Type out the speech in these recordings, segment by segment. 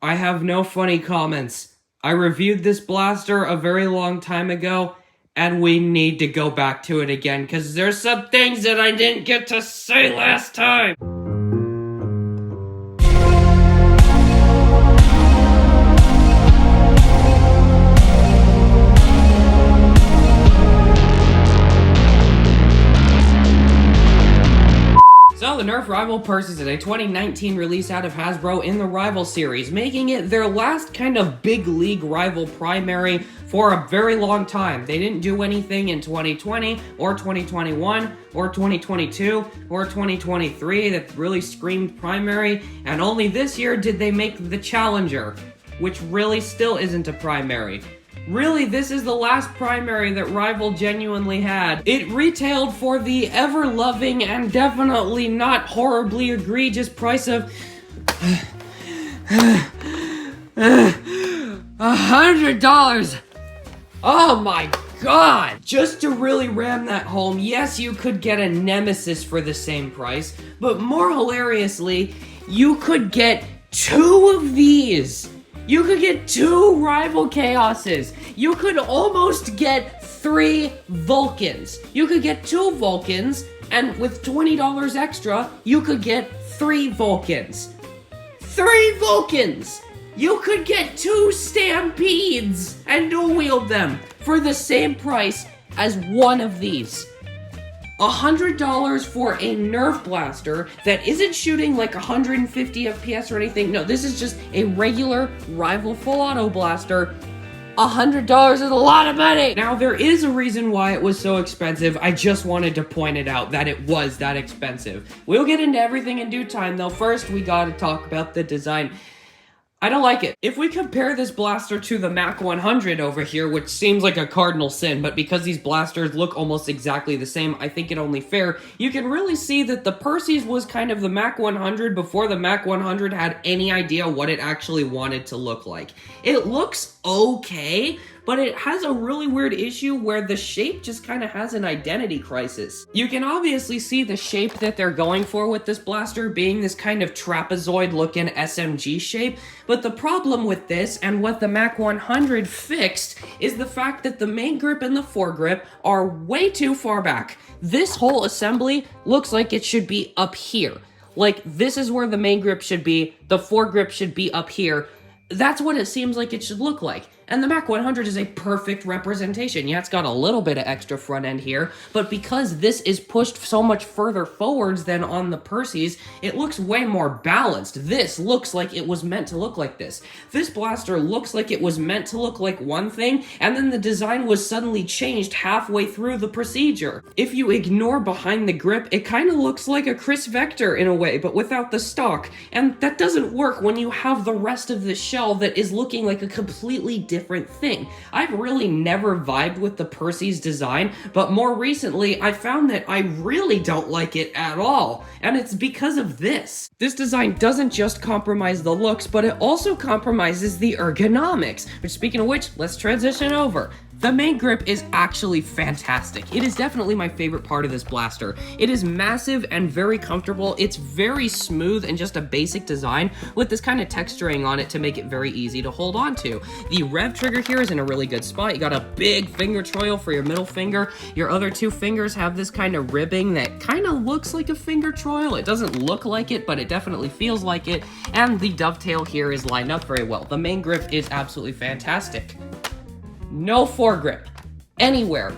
I have no funny comments. I reviewed this blaster a very long time ago, and we need to go back to it again, because there's some things that I didn't get to say last time. So the Nerf Rival Perses is a 2019 release out of Hasbro in the Rival series, making it their last kind of big league rival primary for a very long time. They didn't do anything in 2020 or 2021 or 2022 or 2023 that really screamed primary, and only this year did they make the Challenger, which really still isn't a primary. Really, this is the last primary that Rival genuinely had. It retailed for the ever-loving and definitely not horribly egregious price of $100. Oh my god! Just to really ram that home, yes, you could get a Nemesis for the same price, but more hilariously, you could get 2 of these! You could get 2 Rival Chaoses. You could almost get 3 Vulcans. You could get 2 Vulcans, and with $20 extra, you could get 3 Vulcans. 3 Vulcans! You could get 2 Stampedes and dual wield them for the same price as one of these. $100 for a Nerf blaster that isn't shooting like 150 FPS or anything. No, this is just a regular Rival full auto blaster. $100 is a lot of money! Now, there is a reason why it was so expensive. I just wanted to point it out that it was that expensive. We'll get into everything in due time, though. First, we gotta talk about the design. I don't like it. If we compare this blaster to the Mac 100 over here, which seems like a cardinal sin, but because these blasters look almost exactly the same, I think it only fair, you can really see that the Perses was kind of the Mac 100 before the Mac 100 had any idea what it actually wanted to look like. It looks okay, but it has a really weird issue where the shape just kind of has an identity crisis. You can obviously see the shape that they're going for with this blaster being this kind of trapezoid-looking SMG shape, but the problem with this, and what the Mac 100 fixed, is the fact that the main grip and the foregrip are way too far back. This whole assembly looks like it should be up here. Like, this is where the main grip should be, the foregrip should be up here. That's what it seems like it should look like. And the Mac 100 is a perfect representation. Yeah, it's got a little bit of extra front end here, but because this is pushed so much further forwards than on the Perses, it looks way more balanced. This looks like it was meant to look like this. This blaster looks like it was meant to look like one thing, and then the design was suddenly changed halfway through the procedure. If you ignore behind the grip, it kind of looks like a Chris Vector in a way, but without the stock. And that doesn't work when you have the rest of the shell that is looking like a completely different thing. I've really never vibed with the Perses design, but more recently I found that I really don't like it at all, and it's because of this. This design doesn't just compromise the looks, but it also compromises the ergonomics, which, speaking of which, let's transition over. The main grip is actually fantastic. It is definitely my favorite part of this blaster. It is massive and very comfortable. It's very smooth and just a basic design with this kind of texturing on it to make it very easy to hold on to. The rev trigger here is in a really good spot. You got a big finger choil for your middle finger. Your other 2 fingers have this kind of ribbing that kind of looks like a finger choil. It doesn't look like it, but it definitely feels like it. And the dovetail here is lined up very well. The main grip is absolutely fantastic. No foregrip. Anywhere.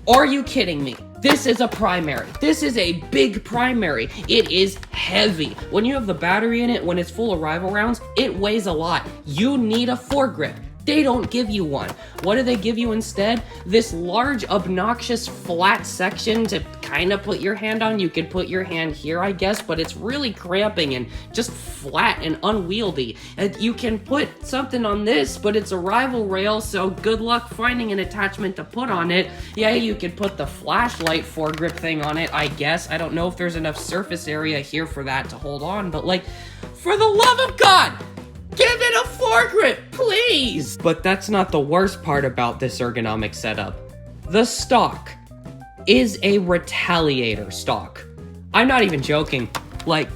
Are you kidding me? This is a primary. This is a big primary. It is heavy. When you have the battery in it, when it's full of Rival rounds, it weighs a lot. You need a foregrip. They don't give you one. What do they give you instead? This large, obnoxious, flat section to kind of put your hand on. You could put your hand here, I guess, but it's really cramping and just flat and unwieldy. And you can put something on this, but it's a Rival rail, so good luck finding an attachment to put on it. Yeah, you could put the flashlight foregrip thing on it, I guess. I don't know if there's enough surface area here for that to hold on, but like, for the love of God! Give it a foregrip, please! But that's not the worst part about this ergonomic setup. The stock is a Retaliator stock. I'm not even joking. Like,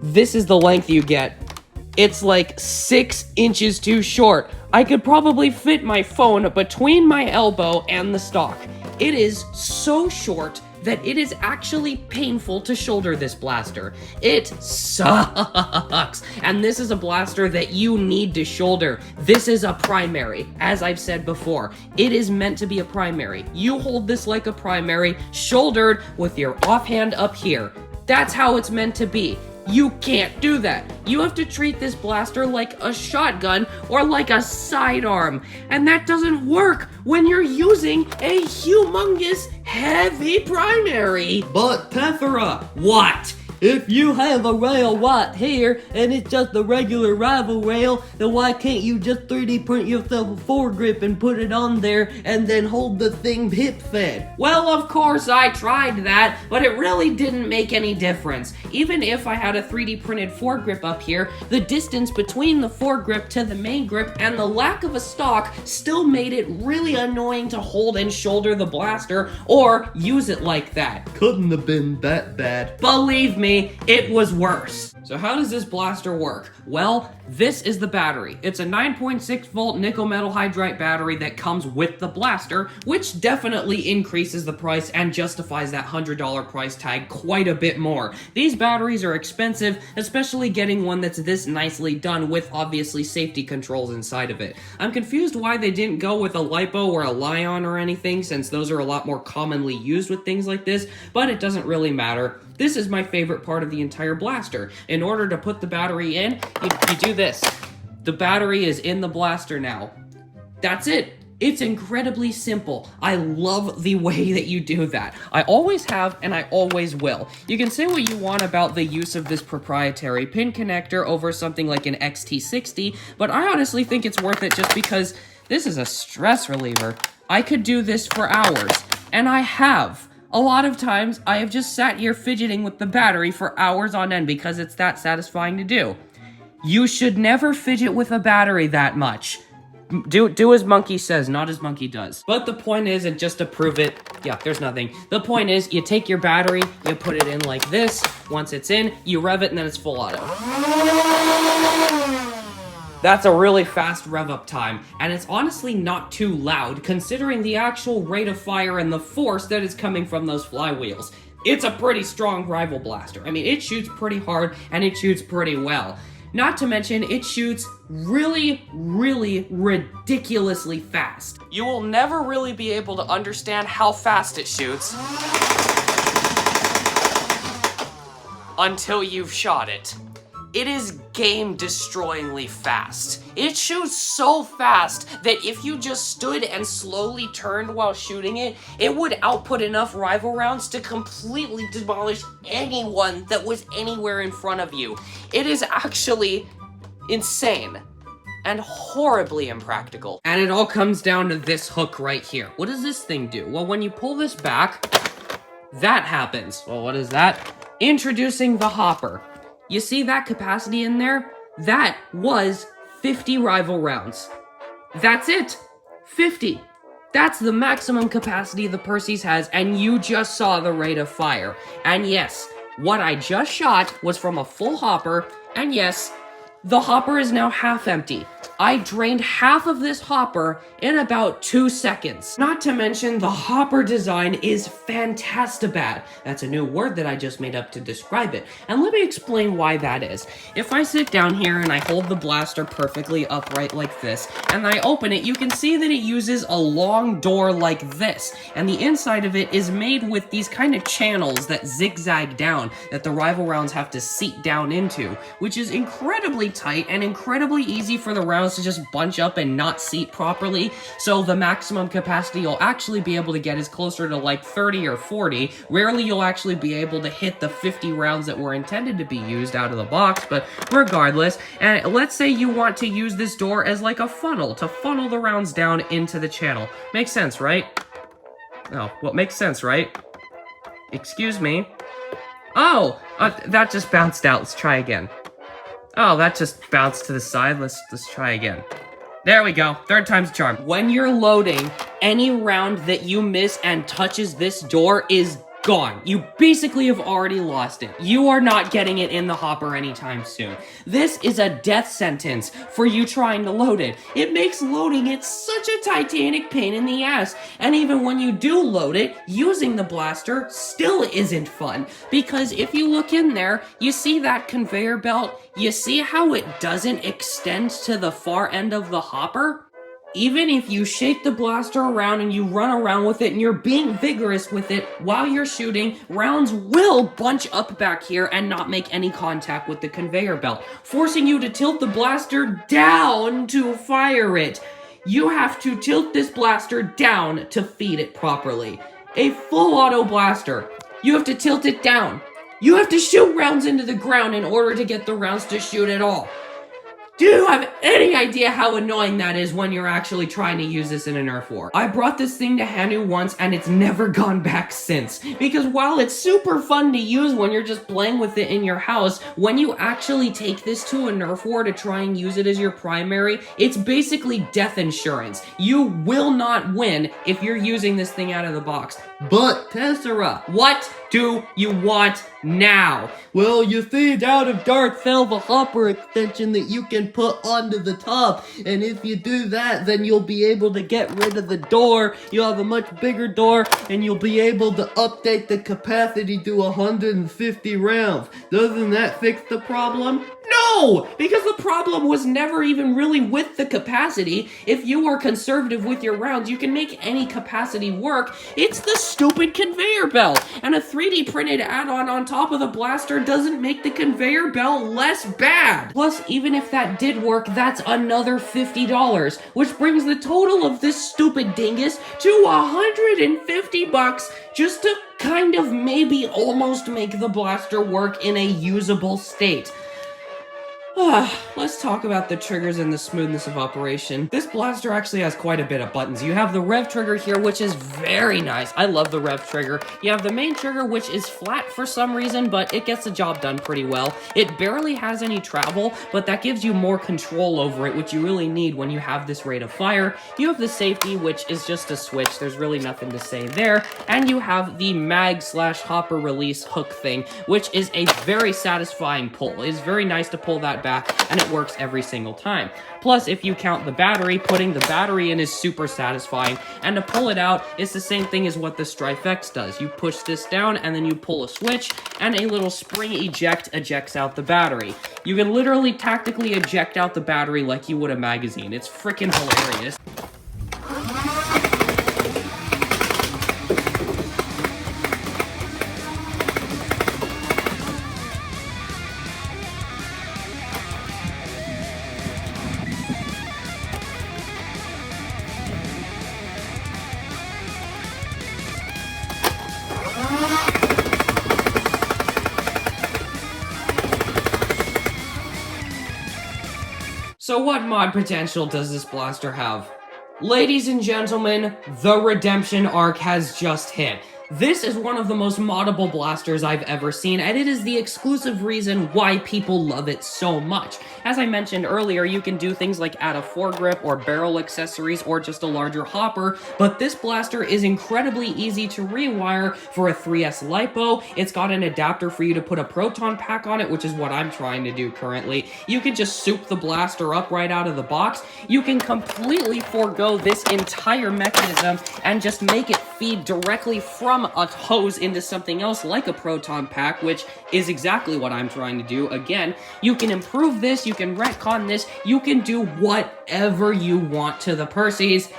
this is the length you get It's like 6 inches too short. I could probably fit my phone between my elbow and the stock. It is so short that it is actually painful to shoulder this blaster. It sucks. And this is a blaster that you need to shoulder. This is a primary, as I've said before. It is meant to be a primary. You hold this like a primary, shouldered with your offhand up here. That's how it's meant to be. You can't do that. You have to treat this blaster like a shotgun or like a sidearm. And that doesn't work when you're using a humongous, heavy primary. But Tethera, What? if you have a rail right here and it's just a regular rival rail, then why can't you just 3D print yourself a foregrip and put it on there and then hold the thing hip fed? Well, of course I tried that, but it really didn't make any difference. Even if I had a 3D printed foregrip up here, the distance between the foregrip to the main grip and the lack of a stock still made it really annoying to hold and shoulder the blaster or use it like that. Couldn't have been that bad. Believe me, it was worse. So how does this blaster work? Well, this is the battery. It's a 9.6 volt nickel metal hydride battery that comes with the blaster, which definitely increases the price and justifies that $100 price tag quite a bit more. These batteries are expensive, especially getting one that's this nicely done with obviously safety controls inside of it. I'm confused why they didn't go with a LiPo or a Li-ion or anything, since those are a lot more commonly used with things like this, but it doesn't really matter. This is my favorite part of the entire blaster. In order to put the battery in, you do this. The battery is in the blaster now. That's it. It's incredibly simple. I love the way that you do that. I always have, and I always will. You can say what you want about the use of this proprietary pin connector over something like an XT60, but I honestly think it's worth it just because this is a stress reliever. I could do this for hours, and I have. A lot of times, I have just sat here fidgeting with the battery for hours on end because it's that satisfying to do. You should never fidget with a battery that much. Do as monkey says, not as monkey does. But the point is, and just to prove it, yeah, there's nothing. The point is, you take your battery, you put it in like this. Once it's in, you rev it, and then it's full auto. That's a really fast rev up time, and it's honestly not too loud considering the actual rate of fire and the force that is coming from those flywheels. It's a pretty strong rival blaster. I mean, it shoots pretty hard and it shoots pretty well. Not to mention, it shoots really, really ridiculously fast. You will never really be able to understand how fast it shoots until you've shot it. It is game-destroyingly fast. It shoots so fast that if you just stood and slowly turned while shooting it, it would output enough rival rounds to completely demolish anyone that was anywhere in front of you. It is actually insane and horribly impractical. And it all comes down to this hook right here. What does this thing do? Well, when you pull this back, that happens. Well, what is that? Introducing the hopper. You see that capacity in there? That was 50 rival rounds. That's it. 50. That's the maximum capacity the Perses has, and you just saw the rate of fire. And yes, what I just shot was from a full hopper, and yes, the hopper is now half empty. I drained half of this hopper in about 2 seconds. Not to mention, the hopper design is fantastabad. That's a new word that I just made up to describe it. And let me explain why that is. If I sit down here and I hold the blaster perfectly upright like this, and I open it, you can see that it uses a long door like this. And the inside of it is made with these kind of channels that zigzag down that the rival rounds have to seat down into, which is incredibly tight and incredibly easy for the rounds to just bunch up and not seat properly, so the maximum capacity you'll actually be able to get is closer to like 30 or 40. Rarely you'll actually be able to hit the 50 rounds that were intended to be used out of the box, but regardless, and let's say you want to use this door as like a funnel, to funnel the rounds down into the channel. Makes sense, right? Oh, well, makes sense, right? Excuse me. Oh, that just bounced out. Let's try again. Oh, that just bounced to the side. Let's try again. There we go. Third time's a charm. When you're loading, any round that you miss and touches this door is gone. You basically have already lost it. You are not getting it in the hopper anytime soon. This is a death sentence for you trying to load it. It makes loading it such a titanic pain in the ass. And even when you do load it, using the blaster still isn't fun. Because if you look in there, you see that conveyor belt? You see how it doesn't extend to the far end of the hopper? Even if you shake the blaster around and you run around with it and you're being vigorous with it while you're shooting, rounds will bunch up back here and not make any contact with the conveyor belt, forcing you to tilt the blaster down to fire it. You have to tilt this blaster down to feed it properly. A full auto blaster, you have to tilt it down. You have to shoot rounds into the ground in order to get the rounds to shoot at all. Do you have any idea how annoying that is when you're actually trying to use this in a Nerf war? I brought this thing to Hanu once and it's never gone back since. Because while it's super fun to use when you're just playing with it in your house, when you actually take this to a Nerf war to try and use it as your primary, it's basically death insurance. You will not win if you're using this thing out of the box. But, Tessera, what do you want now? Well, you see, down of Darth fell the hopper extension that you can put onto the top, and if you do that, then you'll be able to get rid of the door. You'll have a much bigger door, and you'll be able to update the capacity to 150 rounds. Doesn't that fix the problem? No! Because the problem was never even really with the capacity. If you are conservative with your rounds, you can make any capacity work. It's the stupid conveyor belt. And a 3D printed add-on on top of the blaster doesn't make the conveyor belt less bad. Plus, even if that did work, that's another $50, which brings the total of this stupid dingus to 150 bucks just to kind of maybe almost make the blaster work in a usable state. Let's talk about the triggers and the smoothness of operation. This blaster actually has quite a bit of buttons. You have the rev trigger here, which is very nice. I love the rev trigger. You have the main trigger, which is flat for some reason, but it gets the job done pretty well. It barely has any travel, but that gives you more control over it, which you really need when you have this rate of fire. You have the safety, which is just a switch. There's really nothing to say there. And you have the mag/hopper release hook thing, which is a very satisfying pull. It's very nice to pull that back, and it works every single time. Plus, if you count the battery, putting the battery in is super satisfying, and to pull it out, it's the same thing as what the Strife X does. You push this down, and then you pull a switch, and a little spring eject ejects out the battery. You can literally tactically eject out the battery like you would a magazine. It's freaking hilarious. So what mod potential does this blaster have? Ladies and gentlemen, the redemption arc has just hit. This is one of the most moddable blasters I've ever seen, and it is the exclusive reason why people love it so much. As I mentioned earlier, you can do things like add a foregrip or barrel accessories or just a larger hopper, but this blaster is incredibly easy to rewire for a 3S LiPo. It's got an adapter for you to put a proton pack on it, which is what I'm trying to do currently. You can just soup the blaster up right out of the box. You can completely forego this entire mechanism and just make it feed directly from a hose into something else like a proton pack, which is exactly what I'm trying to do. Again, you can improve this, you can retcon this, you can do whatever you want to the Perses,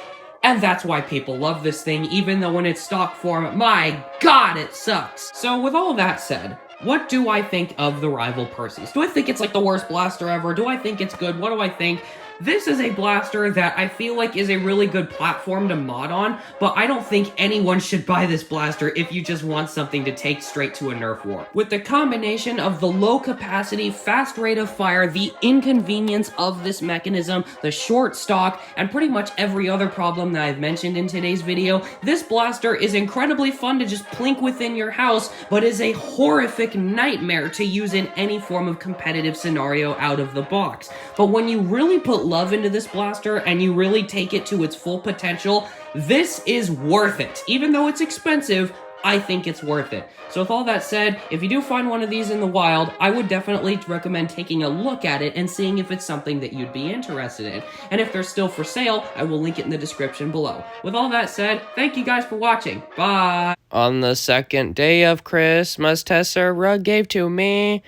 and that's why people love this thing, even though in its stock form, my god, it sucks. So with all that said, what do I think of the rival Perses? Do I think it's like the worst blaster ever? Do I think it's good? What do I think? This is a blaster that I feel like is a really good platform to mod on, but I don't think anyone should buy this blaster if you just want something to take straight to a Nerf war. With the combination of the low capacity, fast rate of fire, the inconvenience of this mechanism, the short stock, and pretty much every other problem that I've mentioned in today's video, this blaster is incredibly fun to just plink within your house, but is a horrific nightmare to use in any form of competitive scenario out of the box. But when you really put love into this blaster and you really take it to its full potential, this is worth it. Even though it's expensive, I think it's worth it. So with all that said, if you do find one of these in the wild, I would definitely recommend taking a look at it and seeing if it's something that you'd be interested in. And if they're still for sale, I will link it in the description below. With all that said, thank you guys for watching. Bye! On the second day of Christmas, Tessera gave to me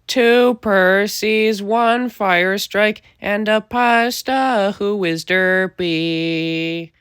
2 Perses, 1 Fire Strike, and a pasta who is derpy.